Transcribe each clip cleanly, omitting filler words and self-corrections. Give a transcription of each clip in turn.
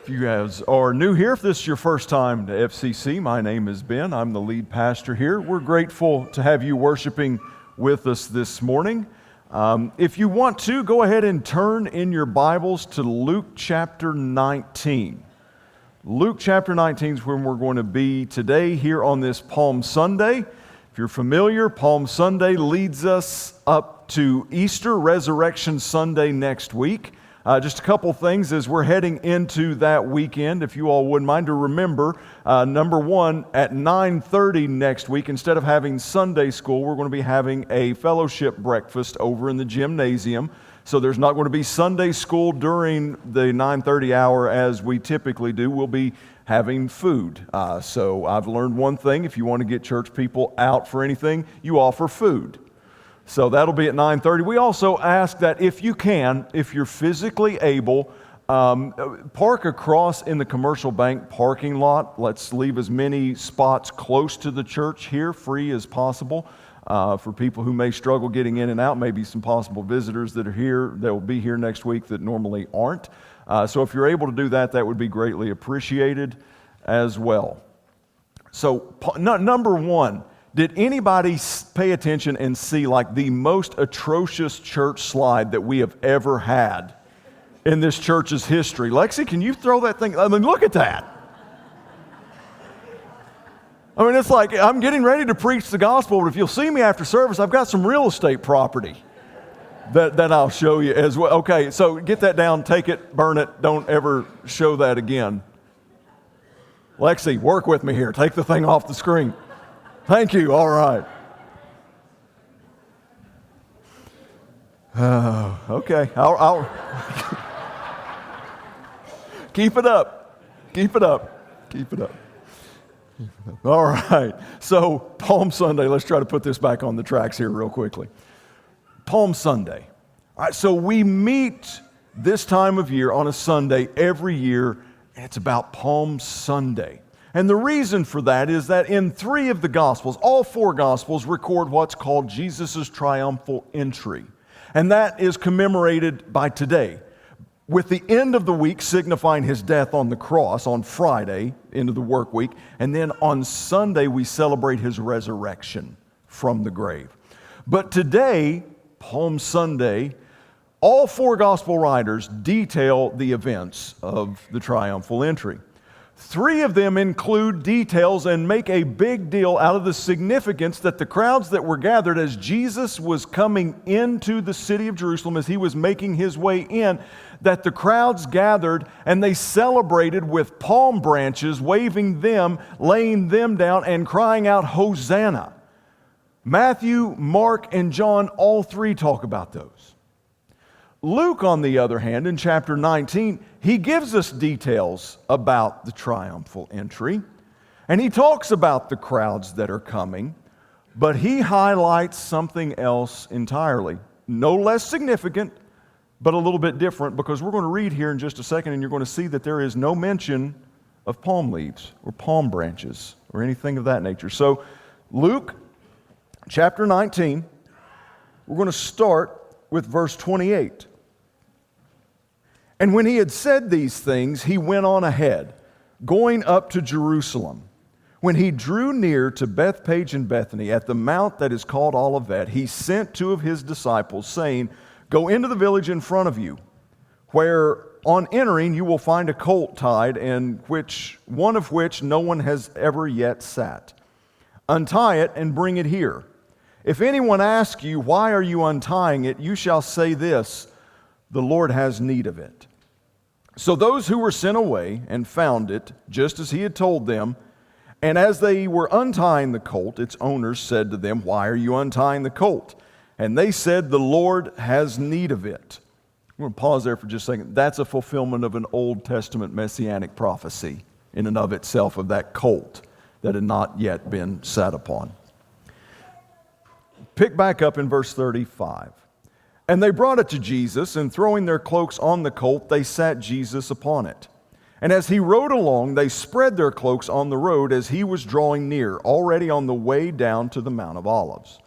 If you guys are new here, if this is your first time to FCC, my name is Ben. I'm the lead pastor here. We're grateful to have you worshiping with us this morning. If you want to, go ahead and turn in your Bibles to Luke chapter 19. Luke chapter 19 is where we're going to be today here on this Palm Sunday. If you're familiar, Palm Sunday leads us up to Easter, Resurrection Sunday next week. Just a couple things as we're heading into that weekend, if you all wouldn't mind to remember, number one, at 9:30 next week, instead of having Sunday school, we're going to be having a fellowship breakfast over in the gymnasium. So there's not going to be Sunday school during the 9:30 hour as we typically do. We'll be having food. So I've learned one thing: if you want to get church people out for anything, you offer food. So that'll be at 9:30. We also ask that if you can, if you're physically able, park across in the commercial bank parking lot. Let's leave as many spots close to the church here, free as possible, for people who may struggle getting in and out. Maybe some possible visitors that are here, that will be here next week that normally aren't. So if you're able to do that, that would be greatly appreciated as well. So number one, did anybody pay attention and see like the most atrocious church slide that we have ever had in this church's history? Lexi, can you throw that thing? I mean, look at that. I mean, it's like I'm getting ready to preach the gospel, but if you'll see me after service, I've got some real estate property that I'll show you as well. Okay, so get that down, take it, burn it. Don't ever show that again. Lexi, work with me here. Take the thing off the screen. Thank you. All right. Okay. I'll keep it up. Keep it up. Keep it up. All right. So Palm Sunday. Let's try to put this back on the tracks here real quickly. Palm Sunday. All right. So we meet this time of year on a Sunday every year, and it's about Palm Sunday. And the reason for that is that in three of the Gospels, all four Gospels record what's called Jesus' triumphal entry. And that is commemorated by today, with the end of the week signifying his death on the cross on Friday, into the work week. And then on Sunday, we celebrate his resurrection from the grave. But today, Palm Sunday, all four Gospel writers detail the events of the triumphal entry. Three of them include details and make a big deal out of the significance that the crowds that were gathered as Jesus was coming into the city of Jerusalem, as he was making his way in, that the crowds gathered and they celebrated with palm branches, waving them, laying them down, and crying out, Hosanna. Matthew, Mark, and John, all three talk about those. Luke, on the other hand, in chapter 19, he gives us details about the triumphal entry, and he talks about the crowds that are coming, but he highlights something else entirely. No less significant, but a little bit different, because we're going to read here in just a second, and you're going to see that there is no mention of palm leaves or palm branches or anything of that nature. So, Luke, chapter 19, we're going to start with verse 28. And when he had said these things, he went on ahead, going up to Jerusalem. When he drew near to Bethpage and Bethany, at the mount that is called Olivet, he sent two of his disciples, saying, Go into the village in front of you, where on entering you will find a colt tied, and one of which no one has ever yet sat. Untie it and bring it here. If anyone asks you, Why are you untying it? You shall say this, The Lord has need of it. So those who were sent away and found it, just as he had told them, and as they were untying the colt, its owners said to them, Why are you untying the colt? And they said, The Lord has need of it. I'm going to pause there for just a second. That's a fulfillment of an Old Testament messianic prophecy in and of itself, of that colt that had not yet been sat upon. Pick back up in verse 35. And they brought it to Jesus, and throwing their cloaks on the colt, they sat Jesus upon it. And as he rode along, they spread their cloaks on the road as he was drawing near, already on the way down to the Mount of Olives.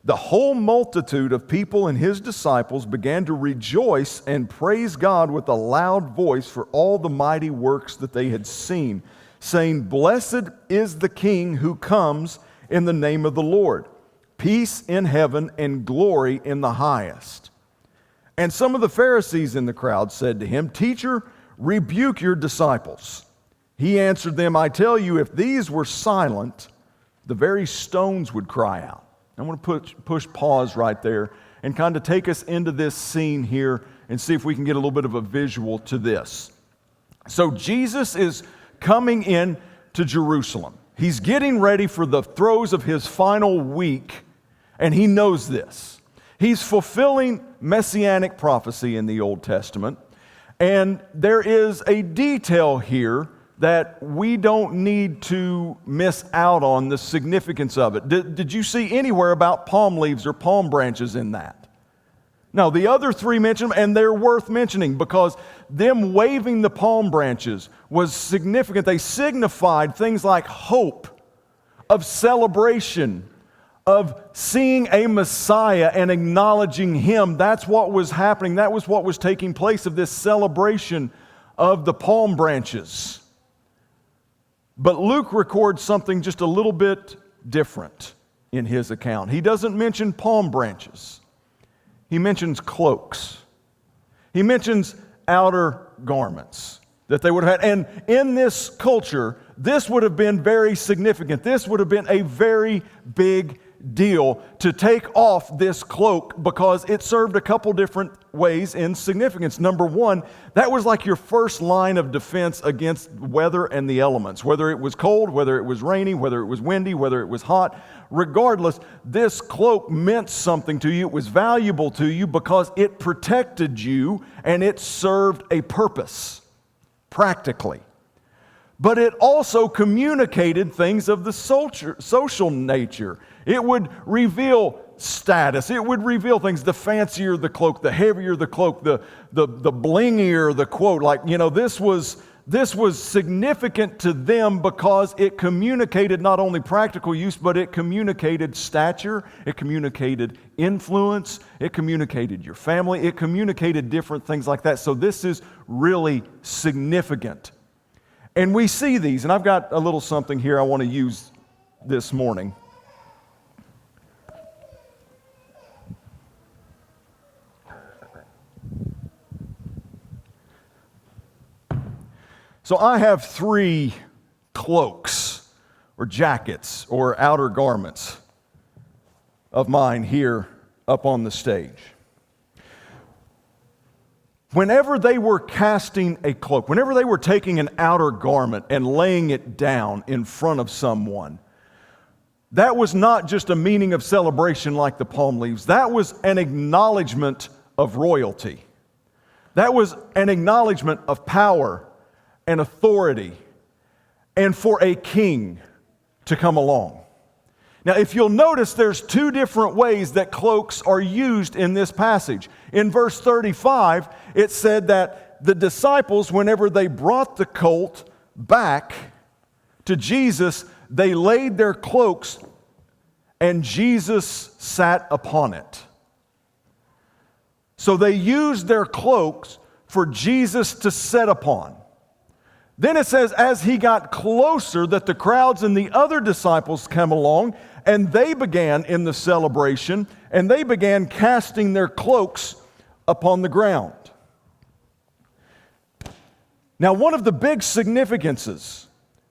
The whole multitude of people and his disciples began to rejoice and praise God with a loud voice for all the mighty works that they had seen, saying, "Blessed is the King who comes in the name of the Lord. Peace in heaven and glory in the highest." And some of the Pharisees in the crowd said to him, "Teacher, rebuke your disciples." He answered them, "I tell you, if these were silent, the very stones would cry out." I want to push pause right there and kind of take us into this scene here and see if we can get a little bit of a visual to this. So Jesus is coming in to Jerusalem. He's getting ready for the throes of his final week, and he knows this. He's fulfilling messianic prophecy in the Old Testament, and there is a detail here that we don't need to miss out on the significance of it. Did you see anywhere about palm leaves or palm branches in that? No, the other three mention them, and they're worth mentioning because them waving the palm branches was significant. They signified things like hope, of celebration, of seeing a Messiah and acknowledging him. That's what was happening. That was what was taking place of this celebration of the palm branches. But Luke records something just a little bit different in his account. He doesn't mention palm branches. He mentions cloaks. He mentions outer garments that they would have had. And in this culture, this would have been very significant. This would have been a very big deal to take off this cloak because it served a couple different ways in significance. Number one, that was like your first line of defense against weather and the elements. Whether it was cold, whether it was rainy, whether it was windy, whether it was hot, regardless, this cloak meant something to you. It was valuable to you because it protected you and it served a purpose, practically. But it also communicated things of the social nature. It would reveal status. It would reveal things. The fancier the cloak, the heavier the cloak, the blingier the quote. Like, this was significant to them because it communicated not only practical use, but it communicated stature. It communicated influence. It communicated your family. It communicated different things like that. So this is really significant. And we see these, and I've got a little something here I want to use this morning. So I have 3 cloaks or jackets or outer garments of mine here up on the stage. Whenever they were casting a cloak, whenever they were taking an outer garment and laying it down in front of someone, that was not just a meaning of celebration like the palm leaves. That was an acknowledgement of royalty. That was an acknowledgement of power and authority and for a king to come along. Now, if you'll notice, there's 2 different ways that cloaks are used in this passage. In verse 35, it said that the disciples, whenever they brought the colt back to Jesus, they laid their cloaks and Jesus sat upon it. So they used their cloaks for Jesus to sit upon. Then it says, as he got closer, that the crowds and the other disciples came along, and they began in the celebration, and they began casting their cloaks upon the ground. Now, one of the big significances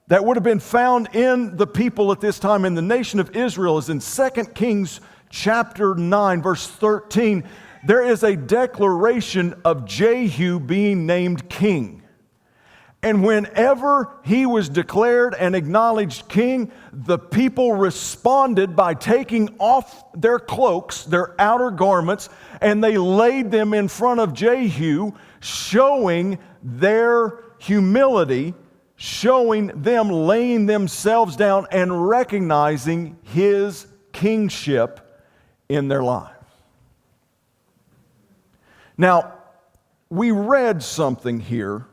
that would have been found in the people at this time in the nation of Israel is in 2 Kings chapter 9, verse 13. There is a declaration of Jehu being named king. And whenever he was declared and acknowledged king, the people responded by taking off their cloaks, their outer garments, and they laid them in front of Jehu, showing their humility, showing them laying themselves down and recognizing his kingship in their lives. Now, we read something here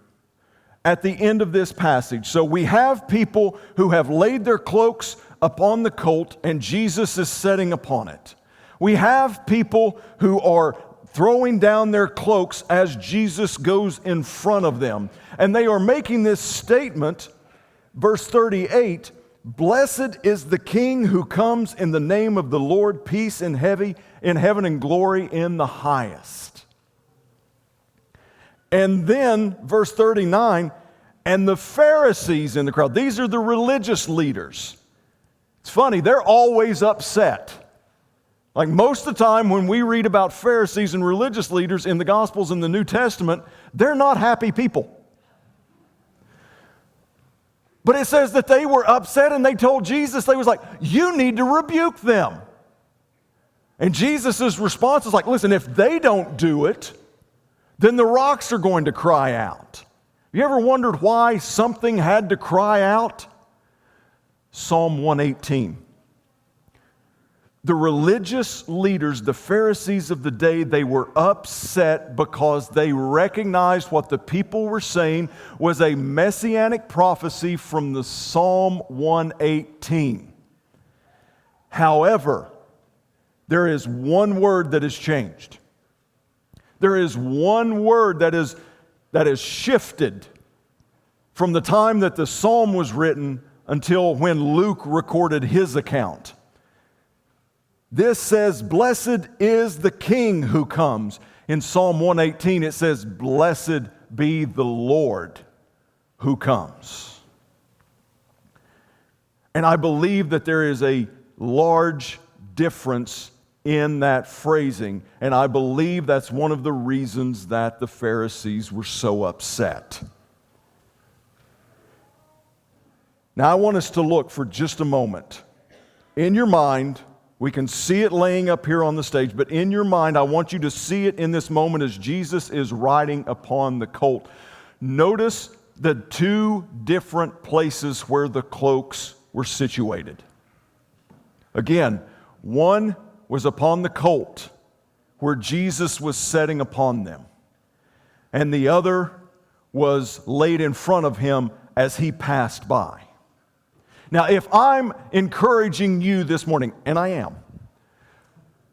at the end of this passage. So we have people who have laid their cloaks upon the colt and Jesus is sitting upon it. We have people who are throwing down their cloaks as Jesus goes in front of them. And they are making this statement, verse 38, "Blessed is the King who comes in the name of the Lord, peace in heaven and glory in the highest." And then, verse 39, "And the Pharisees in the crowd," these are the religious leaders. It's funny, they're always upset. Like most of the time when we read about Pharisees and religious leaders in the Gospels in the New Testament, they're not happy people. But it says that they were upset and they told Jesus, they was like, "You need to rebuke them." And Jesus' response is like, "Listen, if they don't do it, then the rocks are going to cry out." You ever wondered why something had to cry out? Psalm 118. The religious leaders, the Pharisees of the day, they were upset because they recognized what the people were saying was a messianic prophecy from the Psalm 118. However, there is one word that has changed. There is one word that is shifted from the time that the psalm was written until when Luke recorded his account. This says, "Blessed is the King who comes." In Psalm 118, it says, "Blessed be the Lord who comes." And I believe that there is a large difference in that phrasing, and I believe that's one of the reasons that the Pharisees were so upset. Now I want us to look for just a moment. In your mind, we can see it laying up here on the stage, but in your mind, I want you to see it in this moment as Jesus is riding upon the colt. Notice the two different places where the cloaks were situated. Again, one was upon the colt where Jesus was sitting upon them, and the other was laid in front of him as he passed by. Now, if I'm encouraging you this morning, and I am,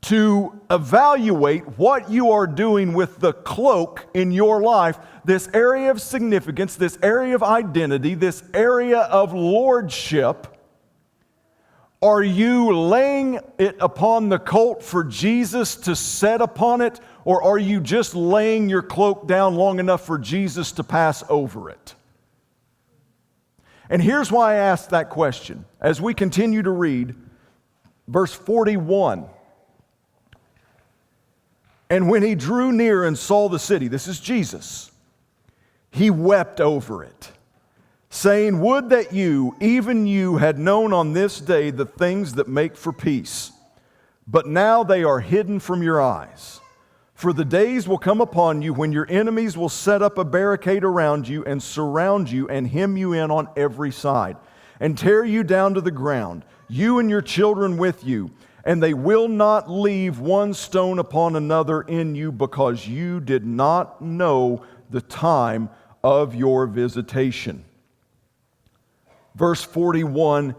to evaluate what you are doing with the cloak in your life, this area of significance, this area of identity, this area of lordship, are you laying it upon the colt for Jesus to set upon it, or are you just laying your cloak down long enough for Jesus to pass over it? And here's why I asked that question. As we continue to read, verse 41. "And when he drew near and saw the city," this is Jesus, "he wept over it, saying, Would that you, even you, had known on this day the things that make for peace. But now they are hidden from your eyes. For the days will come upon you when your enemies will set up a barricade around you and surround you and hem you in on every side and tear you down to the ground, you and your children with you. And they will not leave one stone upon another in you because you did not know the time of your visitation." Verse 41,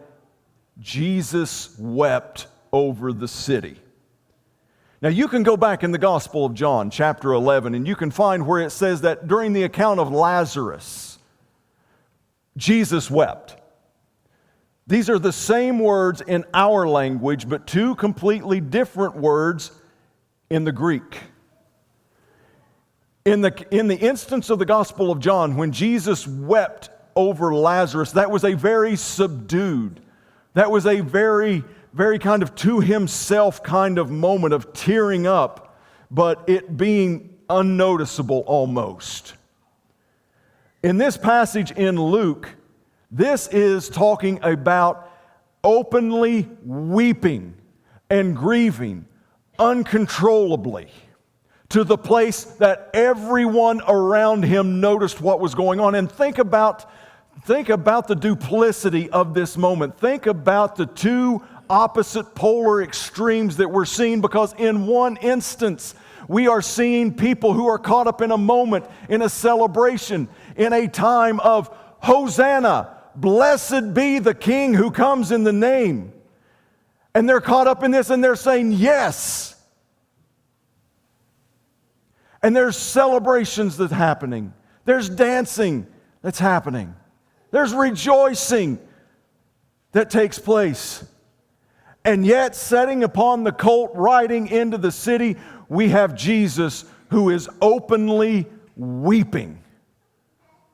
Jesus wept over the city. Now you can go back in the Gospel of John, chapter 11, and you can find where it says that during the account of Lazarus, Jesus wept. These are the same words in our language, but two completely different words in the Greek. In the instance of the Gospel of John, when Jesus wept over Lazarus, that was a very subdued, that was a very kind of to himself kind of moment of tearing up, but it being unnoticeable almost. In this passage in Luke, this is talking about openly weeping and grieving uncontrollably to the place that everyone around him noticed what was going on. And think about the duplicity of this moment. Think about the two opposite polar extremes that we're seeing, because in one instance, we are seeing people who are caught up in a moment, in a celebration, in a time of Hosanna, blessed be the King who comes in the name. And they're caught up in this and they're saying yes. And there's celebrations that's happening. There's dancing that's happening. There's rejoicing that takes place. And yet, setting upon the colt, riding into the city, we have Jesus who is openly weeping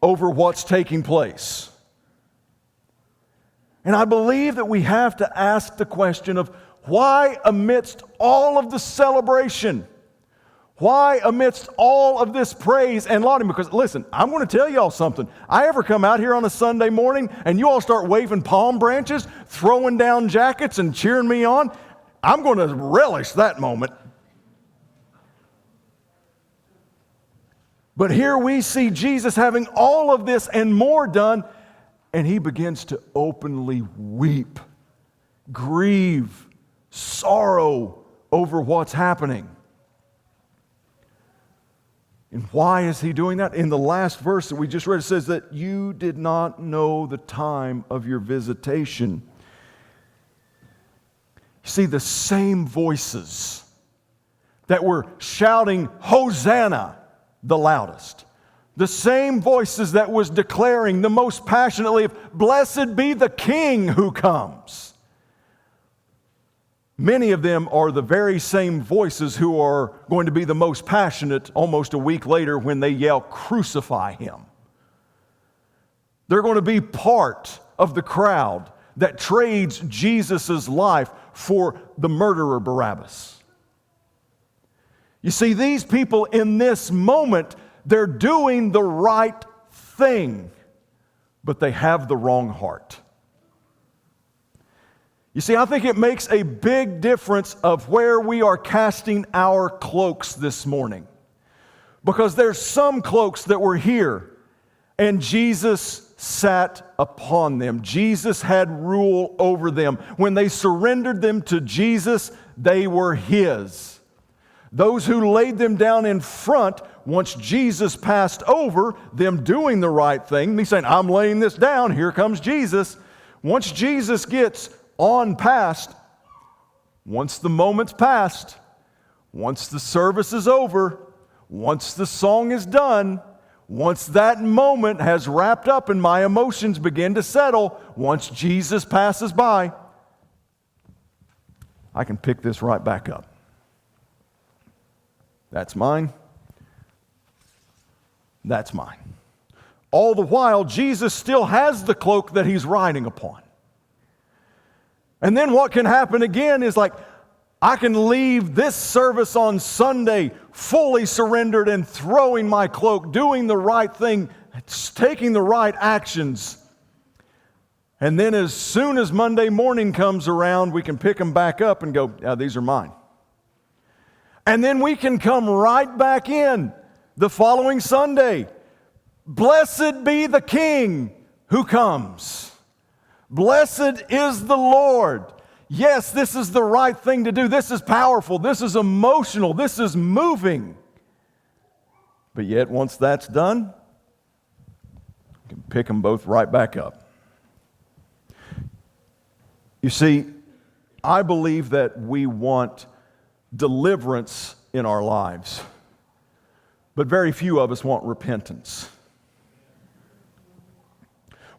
over what's taking place. And I believe that we have to ask the question of why amidst all of the celebration, why amidst all of this praise and lauding? Because listen, I'm going to tell y'all something. I ever come out here on a Sunday morning and you all start waving palm branches, throwing down jackets and cheering me on, I'm going to relish that moment. But here we see Jesus having all of this and more done, and he begins to openly weep, grieve, sorrow over what's happening. And why is he doing that? In the last verse that we just read, it says that you did not know the time of your visitation. You see, the same voices that were shouting, Hosanna, the loudest. The same voices that was declaring the most passionately, blessed be the King who comes. Many of them are the very same voices who are going to be the most passionate almost a week later when they yell, crucify him. They're going to be part of the crowd that trades Jesus' life for the murderer Barabbas. You see, these people in this moment, they're doing the right thing, but they have the wrong heart. You see, I think it makes a big difference of where we are casting our cloaks this morning. Because there's some cloaks that were here, and Jesus sat upon them. Jesus had rule over them. When they surrendered them to Jesus, they were His. Those who laid them down in front, once Jesus passed over, them doing the right thing, me saying, I'm laying this down, here comes Jesus. Once Jesus gets on past, once the moment's passed, once the service is over, once the song is done, once that moment has wrapped up and my emotions begin to settle, once Jesus passes by, I can pick this right back up. That's mine. That's mine. All the while, Jesus still has the cloak that He's riding upon. And then what can happen again is like, I can leave this service on Sunday fully surrendered and throwing my cloak, doing the right thing, taking the right actions. And then as soon as Monday morning comes around, we can pick them back up and go, yeah, these are mine. And then we can come right back in the following Sunday. Blessed be the King who comes. Blessed is the Lord. Yes, this is the right thing to do. This is powerful. This is emotional. This is moving. But yet, once that's done, you can pick them both right back up. You see, I believe that we want deliverance in our lives, but very few of us want repentance.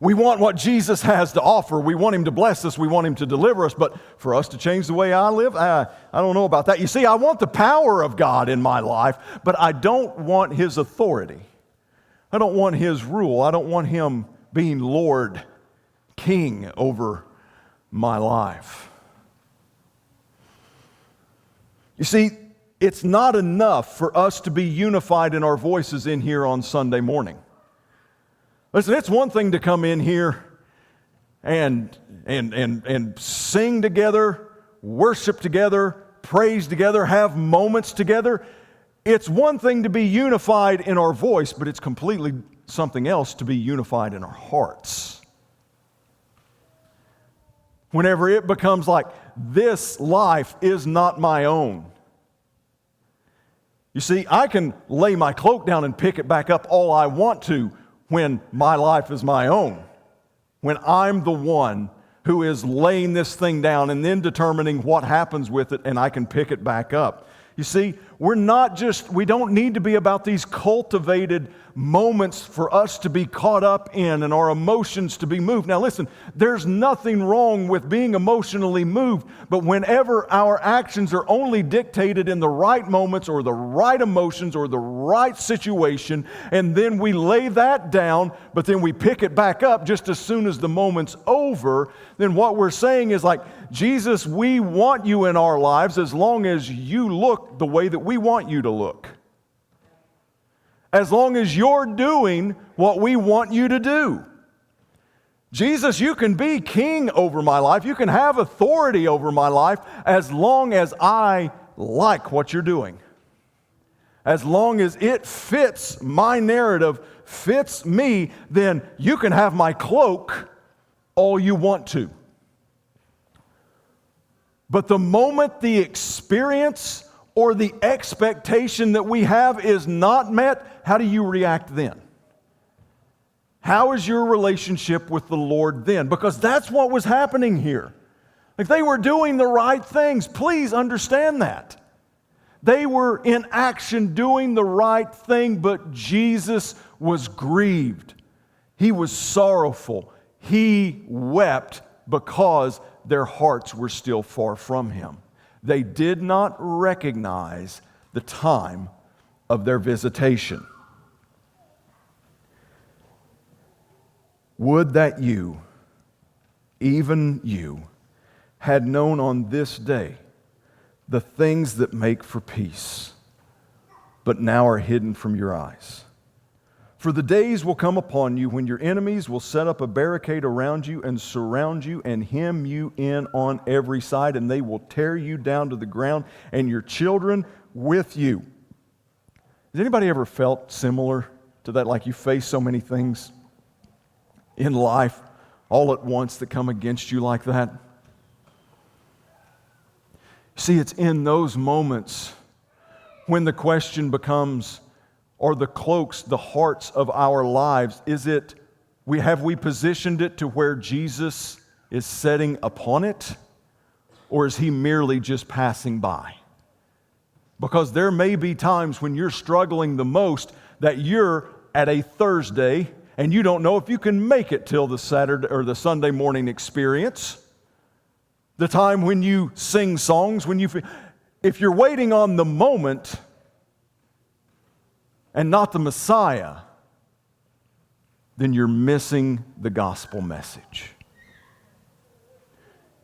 We want what Jesus has to offer. We want Him to bless us. We want Him to deliver us. But for us to change the way I live, I don't know about that. You see, I want the power of God in my life, but I don't want His authority. I don't want His rule. I don't want Him being Lord, King over my life. You see, it's not enough for us to be unified in our voices in here on Sunday morning. Listen, it's one thing to come in here and sing together, worship together, praise together, have moments together. It's one thing to be unified in our voice, but it's completely something else to be unified in our hearts. Whenever it becomes like, this life is not my own. You see, I can lay my cloak down and pick it back up all I want to when my life is my own. When I'm the one who is laying this thing down and then determining what happens with it, and I can pick it back up. You see, we don't need to be about these cultivated moments for us to be caught up in and our emotions to be moved. Now listen, there's nothing wrong with being emotionally moved, but whenever our actions are only dictated in the right moments or the right emotions or the right situation, and then we lay that down, but then we pick it back up just as soon as the moment's over, then what we're saying is like, Jesus, we want you in our lives as long as you look the way that we want you to look. As long as you're doing what we want you to do. Jesus, you can be king over my life. You can have authority over my life as long as I like what you're doing. As long as it fits my narrative, fits me, then you can have my cloak all you want to. But the moment the experience or the expectation that we have is not met, how do you react then? How is your relationship with the Lord then? Because that's what was happening here. Like they were doing the right things. Please understand that. They were in action doing the right thing, but Jesus was grieved. He was sorrowful. He wept because their hearts were still far from Him. They did not recognize the time of their visitation. Would that you, even you, had known on this day the things that make for peace, but now are hidden from your eyes. For the days will come upon you when your enemies will set up a barricade around you and surround you and hem you in on every side, and they will tear you down to the ground and your children with you. Has anybody ever felt similar to that? Like you face so many things in life all at once that come against you like that? See, it's in those moments when the question becomes, are the cloaks the hearts of our lives? Have we positioned it to where Jesus is sitting upon it? Or is He merely just passing by? Because there may be times when you're struggling the most that you're at a Thursday and you don't know if you can make it till the Saturday or the Sunday morning experience. The time when you sing songs, if you're waiting on the moment and not the Messiah, then you're missing the gospel message.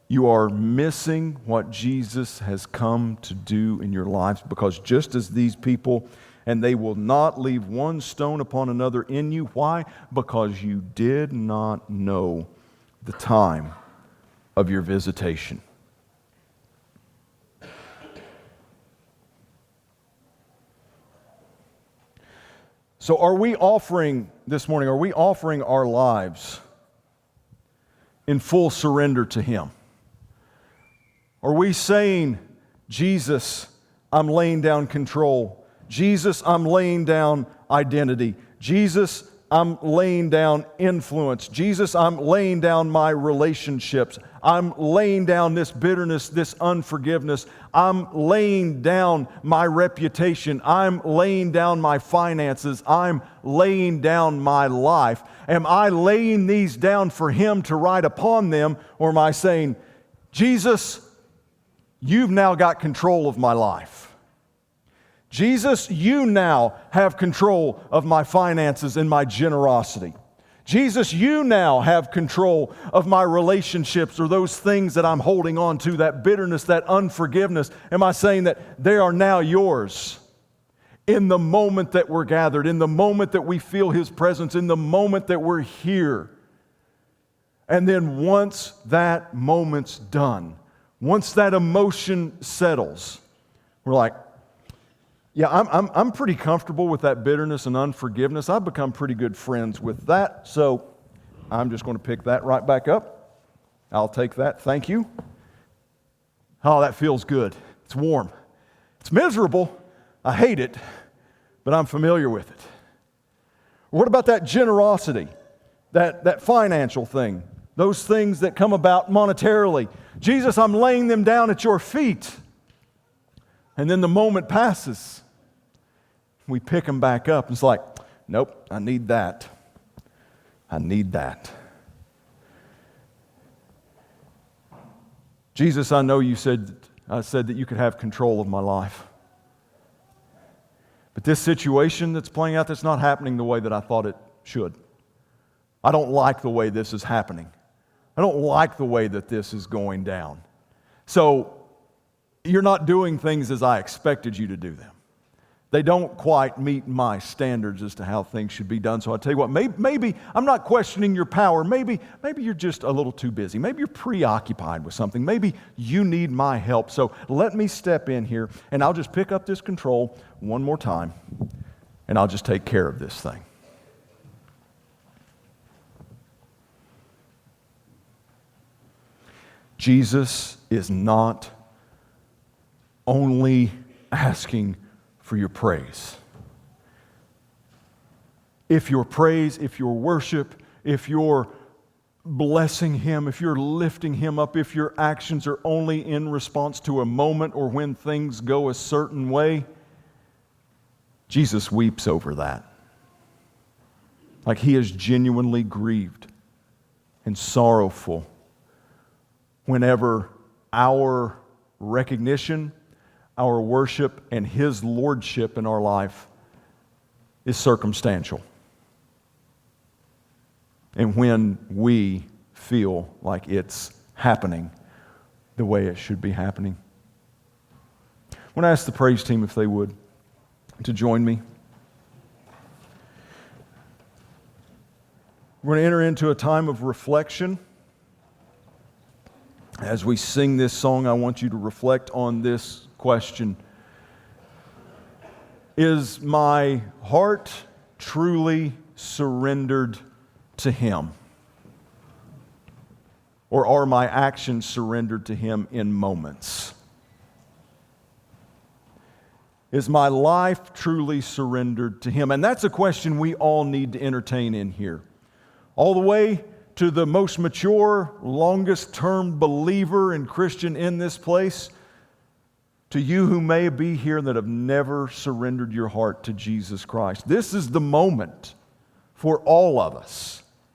You are missing what Jesus has come to do in your lives, because just as these people, and they will not leave one stone upon another in you. Why? Because you did not know the time of your visitation. So are we offering our lives in full surrender to Him? Are we saying, Jesus, I'm laying down control. Jesus, I'm laying down identity. Jesus, I'm laying down influence. Jesus, I'm laying down my relationships. I'm laying down this bitterness, this unforgiveness. I'm laying down my reputation. I'm laying down my finances. I'm laying down my life. Am I laying these down for Him to write upon them, or am I saying, Jesus, you've now got control of my life. Jesus, you now have control of my finances and my generosity. Jesus, you now have control of my relationships, or those things that I'm holding on to, that bitterness, that unforgiveness. Am I saying that they are now yours in the moment that we're gathered, in the moment that we feel His presence, in the moment that we're here? And then once that moment's done, once that emotion settles, we're like, yeah, I'm pretty comfortable with that bitterness and unforgiveness. I've become pretty good friends with that, so I'm just going to pick that right back up. I'll take that. Thank you. Oh, that feels good. It's warm. It's miserable. I hate it, but I'm familiar with it. What about that generosity, that financial thing? those things that come about monetarily. Jesus, I'm laying them down at your feet. And then the moment passes. We pick them back up. It's like, nope, I need that. I need that. Jesus, I know I said that you could have control of my life. But this situation that's playing out, that's not happening the way that I thought it should. I don't like the way this is happening. I don't like the way that this is going down. So, you're not doing things as I expected you to do them. They don't quite meet my standards as to how things should be done. So I tell you what, maybe I'm not questioning your power. Maybe you're just a little too busy. Maybe you're preoccupied with something. Maybe you need my help. So let me step in here, and I'll just pick up this control one more time, and I'll just take care of this thing. Jesus is not only asking for your praise. If your praise, if your worship, if you're blessing Him, if you're lifting Him up, if your actions are only in response to a moment or when things go a certain way, Jesus weeps over that. Like He is genuinely grieved and sorrowful whenever our recognition, our worship, and His lordship in our life is circumstantial. And when we feel like it's happening the way it should be happening. I want to ask the praise team if they would to join me. We're going to enter into a time of reflection. As we sing this song, I want you to reflect on this question. Is my heart truly surrendered to Him? Or are my actions surrendered to Him in moments? Is my life truly surrendered to Him? And that's a question we all need to entertain in here. All the way to the most mature, longest-term believer and Christian in this place, to you who may be here that have never surrendered your heart to Jesus Christ. This is the moment for all of us